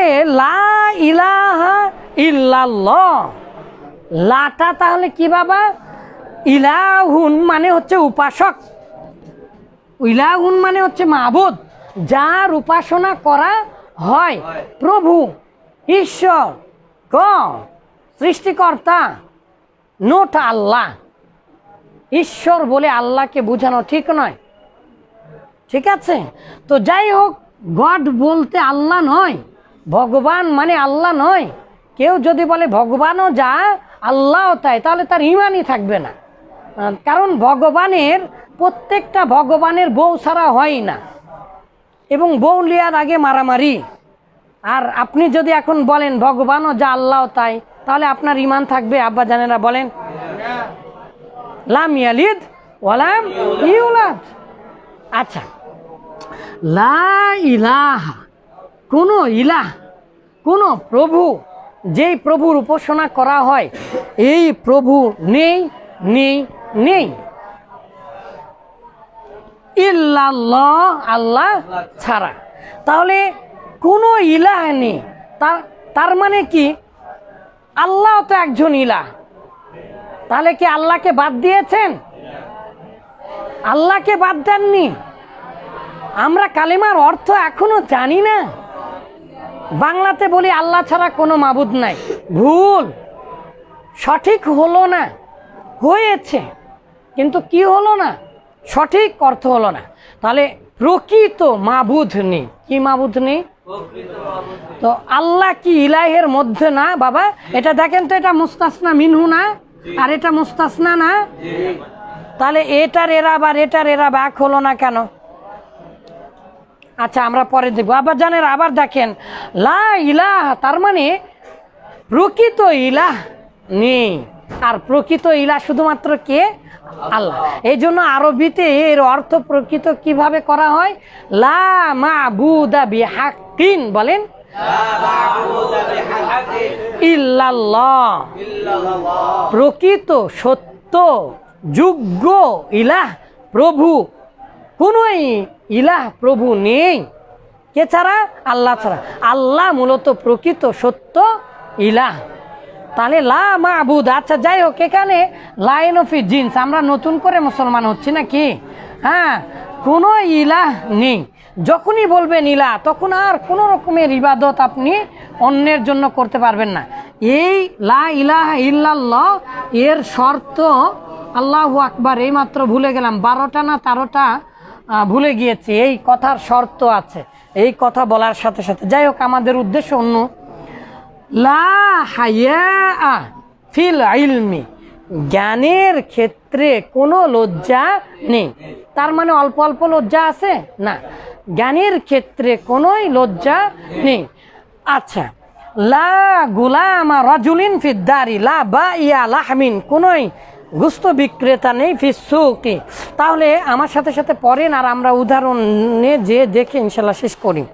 তাহলে লা ইলাহা ইল্লাল্লাহ, লাটা তাহলে কি বাবা? ইলাহুন মানে হচ্ছে উপাসক, ইলাহুন মানে হচ্ছে মাবুদ, যার উপাসনা করা হয়, প্রভু, ঈশ্বর, গড, সৃষ্টিকর্তা, নোট আল্লাহ। ঈশ্বর বলে আল্লাহকে বোঝানো ঠিক নয়, ঠিক আছে? তো যাই হোক, গড বলতে আল্লাহ নয়, ভগবান মানে আল্লাহ নয়। কেউ যদি বলে ভগবানও যা আল্লাহও তাই, তাহলে তার ইমানই থাকবে না। কারণ ভগবানের প্রত্যেকটা ভগবানের বউ ছাড়া হয় না, এবং বউ লিয়ার আগে মারামারি। আর আপনি যদি এখন বলেন ভগবানও যা আল্লাহও তাই, তাহলে আপনার ইমান থাকবে? আব্বা জানেরা বলেন, লাম ইয়ালিদ ওয়ালাম ইউলাদ। আচ্ছা, লা ইলাহা, কোনো ইলাহ, কোনো প্রভু, যেই প্রভুর উপাসনা করা হয়, এই প্রভু নেই নেই নেই, ইল্লাল্লাহ, আল্লাহ ছাড়া। তাহলে কোনো ইলাহ নেই, তার মানে কি? আল্লাহ তো একজন ইলাহ। তাহলে কি আল্লাহকে বাদ দিয়েছেন? আল্লাহকে বাদ দেননি। আমরা কালিমার অর্থ এখনো জানি না। বাংলাতে বলি আল্লাহ ছাড়া কোনো মাবুদ নাই, ভুল, সঠিক হলো না। হয়েছে, কিন্তু কি হলো না? সঠিক অর্থ হলো না। তাহলে প্রকৃত মাবুদ নেই। কি মাবুদ নেই? তো আল্লাহ কি ইলাহের মধ্যে না বাবা? এটা দেখেন তো, এটা মুস্তাসনা মিনহু না, আর এটা মুস্তাসনা না। তাহলে এটার এরাব আর এটার এরাব এক হলো না কেন? আচ্ছা, আমরা পরে দেখবো। আবার জানেন, আবার দেখেন, লা ইলাহ, তার মানে প্রকৃত ইলাহ নেই। আর প্রকৃত ইলাহ শুধুমাত্র কে? আল্লাহ। এই জন্য আরবিতে এর অর্থ প্রকৃত কিভাবে করা হয়? লা মাবুদা বিহাক্কিন, বলেন, ইল্লাল্লাহ, প্রকৃত সত্য যোগ্য ইলাহ, প্রভু, কোনই ইলাহ প্রভু নেই। কে ছাড়া? আল্লাহ ছাড়া। আল্লাহ মূলত প্রকৃত সত্য ইলাহ। তাহলে লা মাবুদ। আচ্ছা, যাই হোক, এখানে লাইন অফ জিন্স, আমরা নতুন করে মুসলমান হচ্ছি নাকি? হ্যাঁ, কোনো ইলাহ নেই। যখনই বলবেন ইলাহ, তখন আর কোনো রকমের ইবাদত আপনি অন্যের জন্য করতে পারবেন না। এই লা ইলাহা ইল্লাল্লাহ এর শর্ত, আল্লাহু আকবার, এই মাত্র ভুলে গেলাম, 12টা না 13টা ভুলে গিয়েছি। এই কথার শর্ত আছে, এই কথা বলার সাথে সাথে। যাই হোক, আমাদের উদ্দেশ্য অন্য। লা হায়া ফিল ইলমি, জ্ঞানের ক্ষেত্রে কোনো লজ্জা নেই। তার মানে অল্প অল্প লজ্জা আছে না, জ্ঞানের ক্ষেত্রে কোনোই লজ্জা নেই। আচ্ছা, লা গুলামা রাজুলিন ফিদ্দারি লা বা ইয়া লাহমিন, কোনোই গোস্ত বিক্রেতা নেই ফিসুকি। তাহলে আমার সাথে সাথে পড়েন, আর আমরা উদাহরণে যে দেখে ইনশাল্লাহ শেষ করি।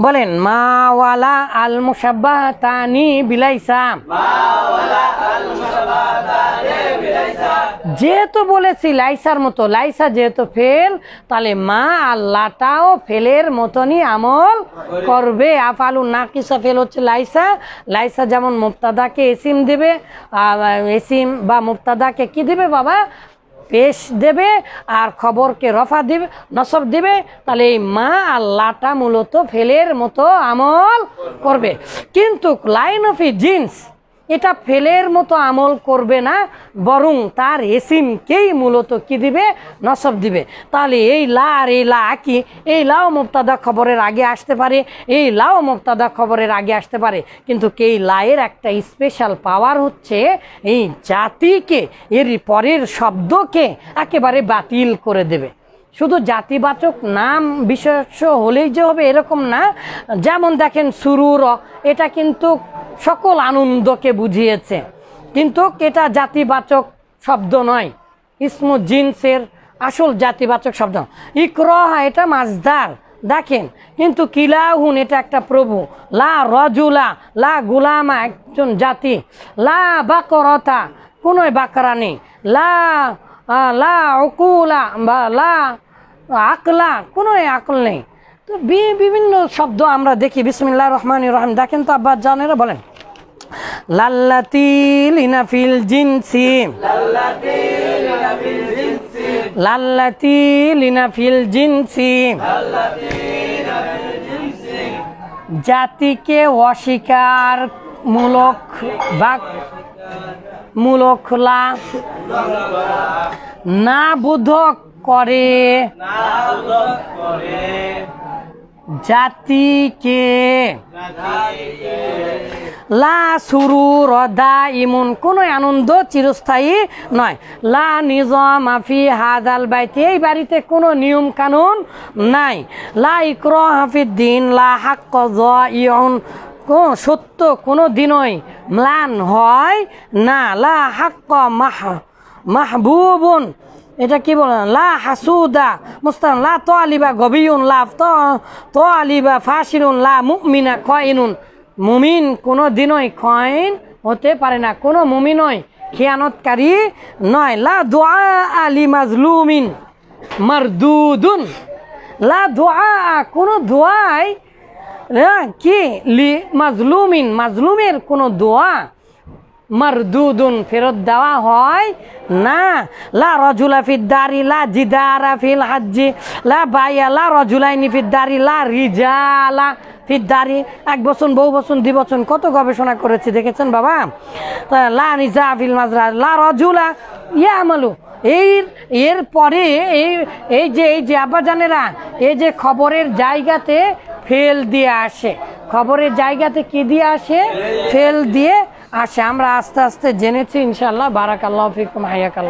বলেন, মাওয়ালা আল মুশাব্বাহাতানি বিলাইসা, যেহেতু বলেছি লাইসার মতো, লাইসা যেহেতু ফেল, তাহলে মা আল্লাহটাও ফেলের মতনই আমল করবে। আফালু নাকিসা ফেল হচ্ছে লাইসা। লাইসা যেমন মুবতাদাকে এসিম দেবে, এসিম বা মুবতাদাকে কি দেবে বাবা? পেশ দেবে, আর খবরকে রফা দিবে, নসব দিবে। তাহলে এই মা আল্লাহটা মূলত ফেলের মতো আমল করবে। কিন্তু লাইন অফ জিন্স, এটা ফেলের মতো আমল করবে না, বরং তার এসিমকেই মূলত কি দিবে? নসব দিবে। তাহলে এই লা আর এই লা কি? এই লাও মুবতাদা খবরের আগে আসতে পারে, এই লাও মুবতাদা খবরের আগে আসতে পারে, কিন্তু এই লায়ের একটা স্পেশাল পাওয়ার হচ্ছে এই জাতিকে, এর পরের শব্দকে একেবারে বাতিল করে দেবে। শুধু জাতিবাচক নাম বিশেষ্য হলেই যে হবে এরকম না। যেমন দেখেন সুরুর, এটা কিন্তু সকল আনন্দকে বুঝিয়েছে, কিন্তু এটা জাতিবাচক শব্দ নয়, ইসমু জিন্সের আসল জাতিবাচক শব্দ। ইকরাহা এটা মাজদার, দেখেন, কিন্তু কিলাহুন এটা একটা প্রভু। লা রজুলা, লা গুলামা একজন জাতি। লা বাকরতা, কোনোই বাকরা নেই। লা উকুলা বা লা আকলা, কোনোই আকল নেই। তো বিভিন্ন শব্দ আমরা দেখি। বিসমিল্লাহির রহমানির রহিম দেখেন তো আব্বা জানেরা বলেন লাল্লাতি লিনাফিল জিনসি, লাল্লাতি লিনাফিল জিনসি, জাতিকে অস্বীকার মূলক বা মূলক না বোধক করে, জাতিকে লা সুরুর দাইমুন, কোনো আনন্দ চিরস্থায়ী নয়। লা নিজাম ফি হাযাল বাইতি, এই বাড়িতে কোনো নিয়ম কানুন নাই। লা ইকরাহা ফিদ্দিন, লা হাক্কা যায়িউন, সত্য কোনো দিনই ম্লান হয় না। লা হাক্কা মাহবুবুন, এটা কি বলেন লা হাসুদা মুস্তান, লা তালিবা গবিউন, লা তালিবা ফাশিলুন, লা মুমিনা খায়িনুন, মুমিন কোনো দিনই খায়িন হতে পারে না, কোনো মুমিনই খিয়ানতকারী নয়। লা দুআ আলি মাজলুমিন মারদুদুন, লা দুআ, কোনো দোয়াই কি লি মাজলুমিন, মাজলুমের কোনো দোয়া মারদুদুন ফেরত দেওয়া হয় না। লা রাজুলা ফিদ দারি, লা জিদারা ফিল হাজ্জি, লা বাইয়া, লা রাজুলাইনি ফিদ দারি, লা রিজালা ফিদ দারি। এক বছর, বহু বছর, 2 বছর কত গবেষণা করেছি দেখেছেন বাবা। লা নিজা ফিল মাজরা, লা রাজুলা ইয়ামালু। এর পরে এই যে আব্বাজানেরা, এই যে খবরের জায়গাতে ফেল দিয়ে আসে, খবরের জায়গাতে কি দিয়ে আসে, ফেল দিয়ে আসে। আমরা আস্তে আস্তে জেনেছি ইনশাআল্লাহ। বারাকাল্লাহু ফিকুম, হায়াকাল্লাহ।